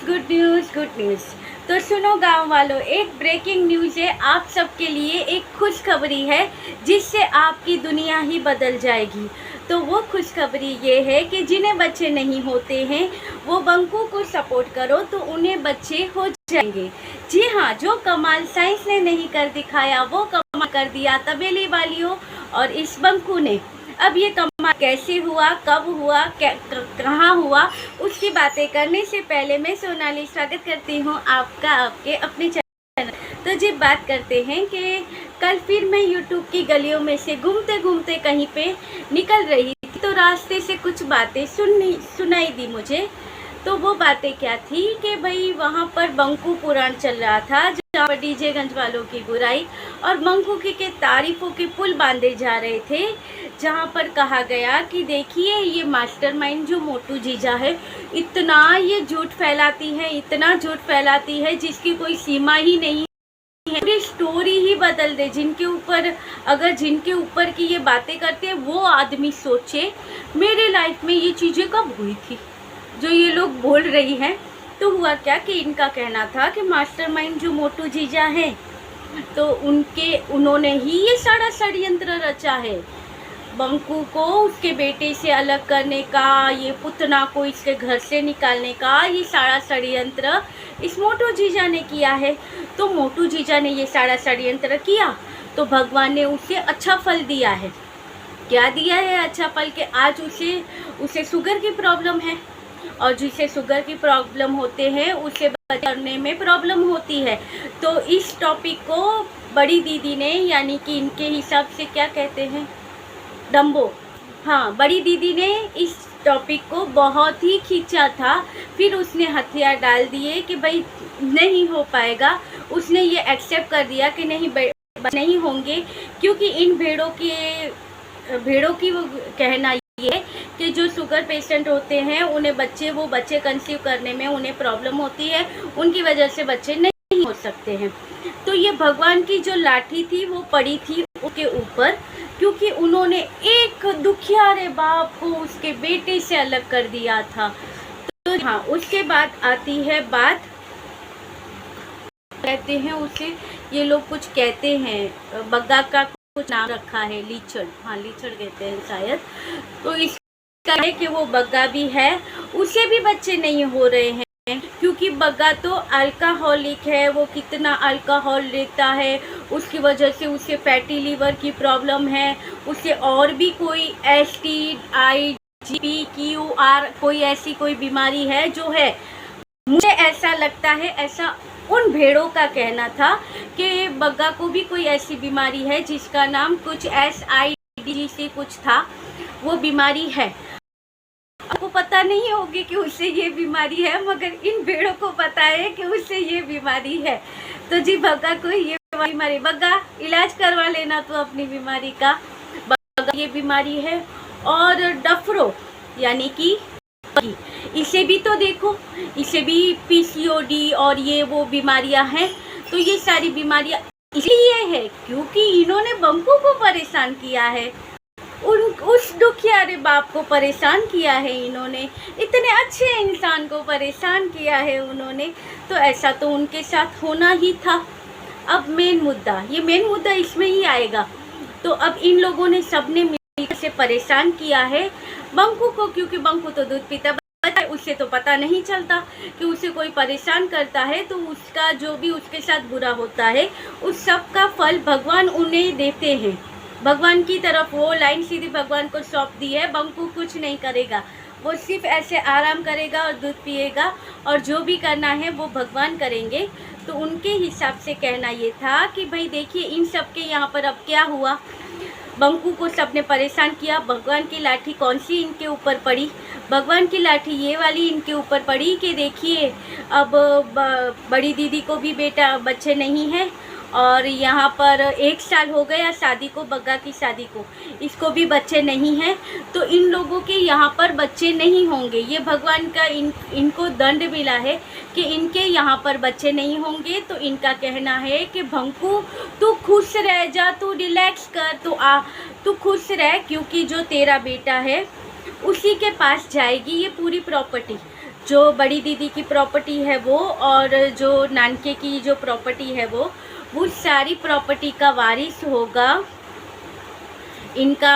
Good news. तो सुनो गांव वालों, एक ब्रेकिंग न्यूज़ है आप सबके लिए। एक खुशखबरी है जिससे आपकी दुनिया ही बदल जाएगी। तो वो खुशखबरी ये है कि जिन्हें बच्चे नहीं होते हैं वो बंकू को सपोर्ट करो तो उन्हें बच्चे हो जाएंगे। जी हाँ, जो कमाल साइंस ने नहीं कर दिखाया वो कमाल कर दिया तबेले वालियों और इस बंकू ने। अब ये कमाल कैसे हुआ, कब हुआ, कहाँ हुआ, उसकी बातें करने से पहले मैं सोनाली स्वागत करती हूँ आपका आपके अपने चैनल। तो जी बात करते हैं कि कल फिर मैं यूट्यूब की गलियों में से घूमते घूमते कहीं पे निकल रही थी तो रास्ते से कुछ बातें सुनाई दी मुझे। तो वो बातें क्या थी कि भाई वहाँ पर बंकू पुराण चल रहा था जहाँ पर डीजे गंज वालों की बुराई और बंकू के तारीफों के पुल बांधे जा रहे थे, जहाँ पर कहा गया कि देखिए ये मास्टरमाइंड जो मोटू जीजा है इतना ये झूठ फैलाती है, इतना झूठ फैलाती है जिसकी कोई सीमा ही नहीं है। पूरी स्टोरी ही बदल दे। जिनके ऊपर की ये बातें करते हैं वो आदमी सोचे मेरे लाइफ में ये चीज़ें कब हुई थी जो ये लोग बोल रही हैं। तो हुआ क्या कि इनका कहना था कि मास्टरमाइंड जो मोटू जीजा हैं तो उन्होंने ही ये सारा षड्यंत्र रचा है। बंकू को उसके बेटे से अलग करने का, ये पुतना को इसके घर से निकालने का, ये सारा षड्यंत्र इस मोटू जीजा ने किया है। तो मोटू जीजा ने ये सारा षड्यंत्र किया तो भगवान ने उसे अच्छा फल दिया है। क्या दिया है अच्छा फल? के आज उसे शुगर की प्रॉब्लम है और जिसे शुगर की प्रॉब्लम होते हैं उसे करने में प्रॉब्लम होती है। तो इस टॉपिक को बड़ी दीदी ने, यानी कि इनके हिसाब से क्या कहते हैं, डम्बो, हाँ, बड़ी दीदी ने इस टॉपिक को बहुत ही खींचा था। फिर उसने हथियार डाल दिए कि भाई नहीं हो पाएगा। उसने ये एक्सेप्ट कर दिया कि नहीं होंगे, क्योंकि इन भेड़ों की वो कहना ये कि जो शुगर पेशेंट होते हैं उन्हें बच्चे कंसीव करने में उन्हें प्रॉब्लम होती है, उनकी वजह से बच्चे नहीं हो सकते हैं। तो ये भगवान की जो लाठी थी वो पड़ी थी उसके ऊपर, क्योंकि उन्होंने एक दुखियारे बाप को उसके बेटे से अलग कर दिया था। तो हाँ, उसके बाद आती है बात, कहते हैं उसे, ये लोग कुछ कहते हैं, बग्गा का कुछ नाम रखा है, लीचड़, हाँ लीचड़ कहते हैं शायद। तो इसका है कि वो बग्गा भी है, उसे भी बच्चे नहीं हो रहे हैं क्योंकि बग्गा तो अल्कोहलिक है। वो कितना अल्कोहल लेता है, उसकी वजह से उसे फैटी लीवर की प्रॉब्लम है, उसे और भी कोई STIGPQR कोई ऐसी कोई बीमारी है जो है। मुझे ऐसा लगता है, ऐसा उन भेड़ों का कहना था कि बग्गा को भी कोई ऐसी बीमारी है जिसका नाम कुछ SID से कुछ था, वो बीमारी है। आपको पता नहीं होगी कि उसे ये बीमारी है, मगर इन भेड़ों को पता है कि उसे ये बीमारी है। तो जी बग्गा को ये बीमारी, बग्गा इलाज करवा लेना तो अपनी बीमारी का, बग्गा ये बीमारी है। और डफरो यानी कि इसे भी तो देखो, इसे भी PCOD और ये वो बीमारियां हैं। तो ये सारी बीमारियां इसलिए है क्योंकि इन्होंने बंकू को परेशान किया है, उस दुखियारे बाप को परेशान किया है इन्होंने, इतने अच्छे इंसान को परेशान किया है उन्होंने। तो ऐसा तो उनके साथ होना ही था। अब मेन मुद्दा इसमें ही आएगा। तो अब इन लोगों ने सबने मिलकर से परेशान किया है बंकू को, क्योंकि बंकू तो दूध पीता है, उससे तो पता नहीं चलता कि उसे कोई परेशान करता है तो उसका जो भी उसके साथ बुरा होता है उस सब का फल भगवान उन्हें देते हैं। भगवान की तरफ वो लाइन सीधी भगवान को सौंप दी है। बंकू कुछ नहीं करेगा, वो सिर्फ ऐसे आराम करेगा और दूध पिएगा और जो भी करना है वो भगवान करेंगे। तो उनके हिसाब से कहना ये था कि भाई देखिए इन सब के यहाँ पर अब क्या हुआ, बंकू को सबने परेशान किया, भगवान की लाठी कौन सी इनके ऊपर पड़ी, भगवान की लाठी ये वाली इनके ऊपर पड़ी कि देखिए अब बड़ी दीदी को भी बच्चे नहीं हैं और यहाँ पर 1 साल हो गया शादी को, बग्गा की शादी को, इसको भी बच्चे नहीं हैं। तो इन लोगों के यहाँ पर बच्चे नहीं होंगे, ये भगवान का इनको दंड मिला है कि इनके यहाँ पर बच्चे नहीं होंगे। तो इनका कहना है कि बंकू तू खुश रह जा, तू रिलैक्स कर, तू खुश रह, क्योंकि जो तेरा बेटा है उसी के पास जाएगी ये पूरी प्रॉपर्टी। जो बड़ी दीदी की प्रॉपर्टी है वो और जो नानके की जो प्रॉपर्टी है वो सारी प्रॉपर्टी का वारिस होगा इनका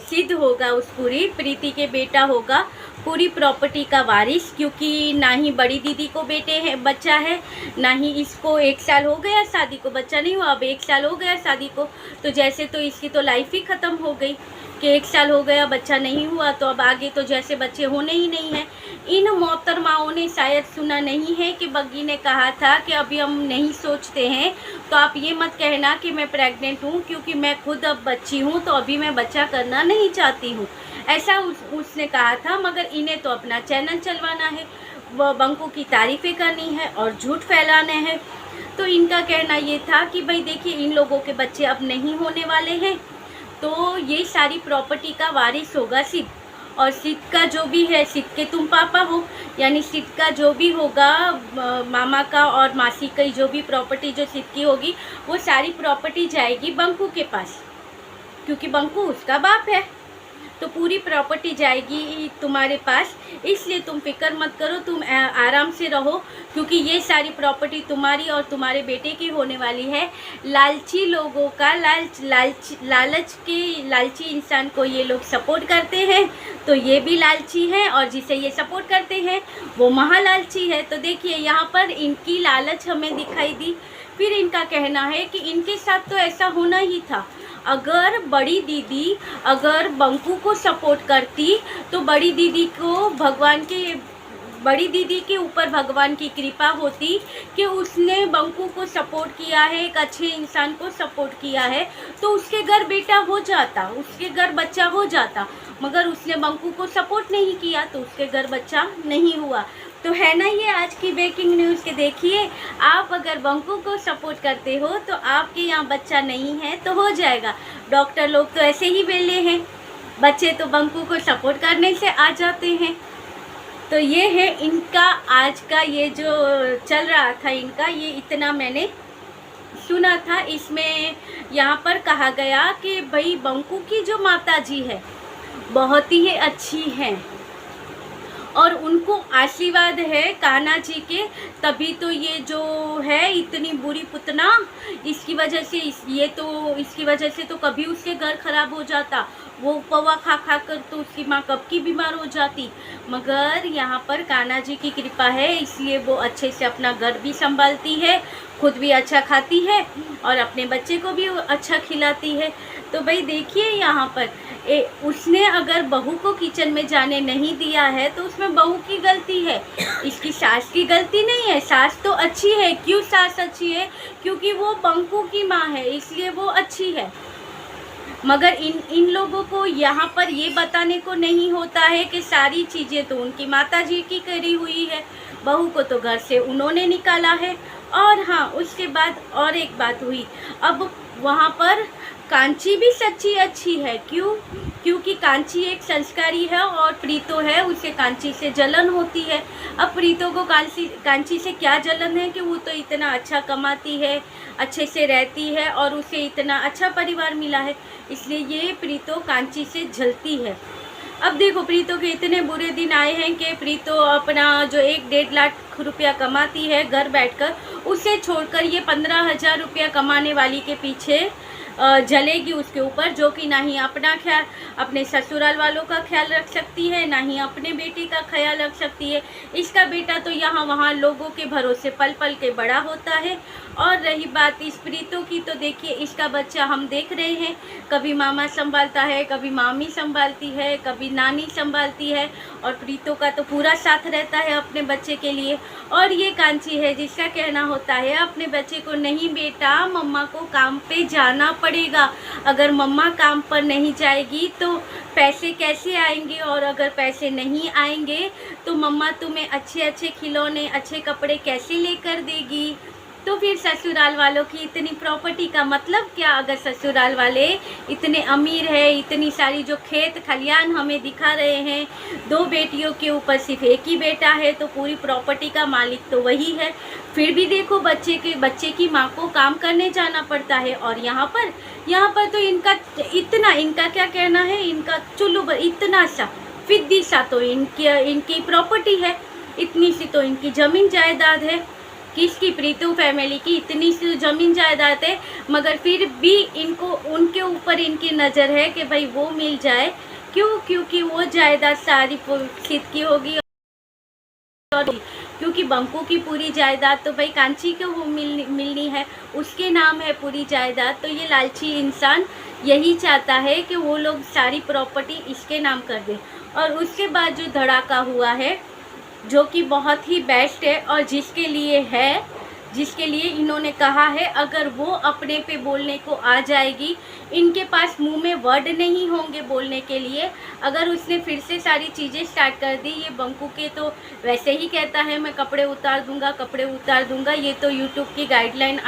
सिद्ध होगा, उस पूरी प्रीति के बेटा होगा पूरी प्रॉपर्टी का वारिस। क्योंकि ना ही बड़ी दीदी को बेटे हैं बच्चा है, ना ही इसको 1 साल हो गया शादी को, बच्चा नहीं हुआ, अब 1 साल हो गया शादी को, तो जैसे तो इसकी तो लाइफ ही ख़त्म हो गई कि 1 साल हो गया बच्चा नहीं हुआ, तो अब आगे तो जैसे बच्चे होने ही नहीं हैं। इन मोहतरमाओं ने शायद सुना नहीं है कि बग्गी ने कहा था कि अभी हम नहीं सोचते हैं, तो आप ये मत कहना कि मैं प्रेग्नेंट हूँ, क्योंकि मैं खुद अब बच्ची हूँ तो अभी मैं बच्चा करना नहीं चाहती हूँ, ऐसा उसने कहा था। मगर इन्हें तो अपना चैनल चलवाना है, बंकू की तारीफ़ें करनी है और झूठ फैलाने हैं। तो इनका कहना ये था कि भाई देखिए इन लोगों के बच्चे अब नहीं होने वाले हैं, तो ये सारी प्रॉपर्टी का वारिस होगा सिद्ध, और सिद्ध का जो भी है, सिद्ध के तुम पापा हो, यानी सिद्ध का जो भी होगा मामा का और मासी की जो भी प्रॉपर्टी जो सिद्ध की होगी वो सारी प्रॉपर्टी जाएगी बंकू के पास, क्योंकि बंकू उसका बाप है, तो पूरी प्रॉपर्टी जाएगी तुम्हारे पास। इसलिए तुम फिक्र मत करो, तुम आराम से रहो, क्योंकि ये सारी प्रॉपर्टी तुम्हारी और तुम्हारे बेटे की होने वाली है। लालची लोगों का लालची इंसान को ये लोग सपोर्ट करते हैं, तो ये भी लालची है, और जिसे ये सपोर्ट करते हैं वो महालालची है। तो देखिए यहाँ पर इनकी लालच हमें दिखाई दी। फिर इनका कहना है कि इनके साथ तो ऐसा होना ही था, अगर बड़ी दीदी अगर बंकू को सपोर्ट करती तो बड़ी दीदी के ऊपर भगवान की कृपा होती कि उसने बंकू को सपोर्ट किया है, एक अच्छे इंसान को सपोर्ट किया है, तो उसके घर बेटा हो जाता, उसके घर बच्चा हो जाता। मगर उसने बंकू को सपोर्ट नहीं किया तो उसके घर बच्चा नहीं हुआ। तो है ना ये आज की ब्रेकिंग न्यूज़ के देखिए, आप अगर बंकू को सपोर्ट करते हो तो आपके यहाँ बच्चा नहीं है तो हो जाएगा। डॉक्टर लोग तो ऐसे ही वेले हैं, बच्चे तो बंकू को सपोर्ट करने से आ जाते हैं। तो ये है इनका आज का ये जो चल रहा था इनका, ये इतना मैंने सुना था। इसमें यहाँ पर कहा गया कि भाई बंकू की जो माता जी है बहुत ही अच्छी हैं और उनको आशीर्वाद है कान्हा जी के, तभी तो ये जो है इतनी बुरी पुतना, इसकी वजह से इसकी वजह से तो कभी उसके घर खराब हो जाता, वो पवा खा खा कर तो उसकी माँ कब की बीमार हो जाती। मगर यहाँ पर कान्हा जी की कृपा है, इसलिए वो अच्छे से अपना घर भी संभालती है, खुद भी अच्छा खाती है और अपने बच्चे को भी अच्छा खिलाती है। तो भाई देखिए यहाँ पर उसने अगर बहू को किचन में जाने नहीं दिया है तो उसमें बहू की गलती है, इसकी सास की गलती नहीं है। सास तो अच्छी है, क्यों सास अच्छी है? क्योंकि वो बंकू की माँ है, इसलिए वो अच्छी है। मगर इन लोगों को यहाँ पर ये बताने को नहीं होता है कि सारी चीज़ें तो उनकी माता जी की करी हुई है, बहू को तो घर से उन्होंने निकाला है। और हाँ, उसके बाद और एक बात हुई, अब वहाँ पर कांची भी सच्ची अच्छी है। क्यों? क्योंकि कांची एक संस्कारी है और प्रीतो है, उसे कांची से जलन होती है। अब प्रीतो को कांची से क्या जलन है कि वो तो इतना अच्छा कमाती है, अच्छे से रहती है और उसे इतना अच्छा परिवार मिला है, इसलिए ये प्रीतो कांची से जलती है। अब देखो प्रीतो के इतने बुरे दिन आए हैं कि प्रीतो अपना जो 1-1.5 लाख रुपया कमाती है घर बैठकर, उसे छोड़कर ये 15,000 रुपया कमाने वाली के पीछे जलेगी उसके ऊपर, जो कि ना ही अपना ख्याल, अपने ससुराल वालों का ख्याल रख सकती है, ना ही अपने बेटे का ख्याल रख सकती है। इसका बेटा तो यहाँ वहाँ लोगों के भरोसे पल पल के बड़ा होता है। और रही बात इस प्रीतो की, तो देखिए इसका बच्चा हम देख रहे हैं, कभी मामा संभालता है, कभी मामी संभालती है, कभी नानी संभालती है, और प्रीतो का तो पूरा साथ रहता है अपने बच्चे के लिए। और ये कांची है जिसका कहना होता है अपने बच्चे को, नहीं बेटा मम्मा को काम पे जाना पड़ेगा, अगर मम्मा काम पर नहीं जाएगी तो पैसे कैसे आएंगे, और अगर पैसे नहीं आएंगे तो मम्मा तुम्हें अच्छे अच्छे खिलौने, अच्छे कपड़े कैसे लेकर देगी। तो फिर ससुराल वालों की इतनी प्रॉपर्टी का मतलब क्या? अगर ससुराल वाले इतने अमीर है, इतनी सारी जो खेत खलियान हमें दिखा रहे हैं, 2 बेटियों के ऊपर सिर्फ एक ही बेटा है, तो पूरी प्रॉपर्टी का मालिक तो वही है। फिर भी देखो बच्चे की माँ को काम करने जाना पड़ता है। और यहाँ पर तो इनका क्या कहना है, इनका चुल्लू इतना सा फिद्दी सा तो इनकी प्रॉपर्टी है, इतनी सी तो इनकी ज़मीन जायदाद है। किसकी? प्रीतू फैमिली की इतनी सी ज़मीन जायदाद है, मगर फिर भी इनको उनके ऊपर इनकी नज़र है कि भाई वो मिल जाए। क्यों? क्योंकि वो जायदाद सारी सिद्ध की होगी, और क्योंकि बंकू की पूरी जायदाद तो भाई कांची को वो मिलनी है, उसके नाम है पूरी जायदाद। तो ये लालची इंसान यही चाहता है कि वो लोग सारी प्रॉपर्टी इसके नाम कर दें। और उसके बाद जो धड़ाका हुआ है, जो कि बहुत ही बेस्ट है, और जिसके लिए इन्होंने कहा है अगर वो अपने पे बोलने को आ जाएगी, इनके पास मुंह में वर्ड नहीं होंगे बोलने के लिए। अगर उसने फिर से सारी चीज़ें स्टार्ट कर दी, ये बंकू के तो वैसे ही कहता है मैं कपड़े उतार दूंगा, ये तो यूट्यूब की गाइडलाइन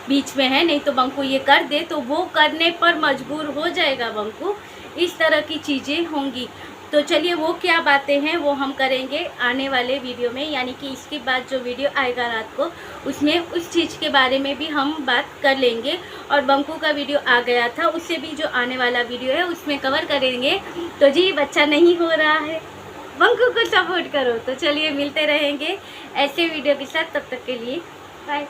बीच में है, नहीं तो बंकू ये कर दे तो वो करने पर मजबूर हो जाएगा बंकू। इस तरह की चीज़ें होंगी। तो चलिए वो क्या बातें हैं वो हम करेंगे आने वाले वीडियो में, यानी कि इसके बाद जो वीडियो आएगा रात को, उसमें उस चीज़ के बारे में भी हम बात कर लेंगे। और बंकू का वीडियो आ गया था, उससे भी जो आने वाला वीडियो है उसमें कवर करेंगे। तो जी बच्चा नहीं हो रहा है, बंकू को सपोर्ट करो। तो चलिए मिलते रहेंगे ऐसे वीडियो के साथ, तब तक के लिए बाय।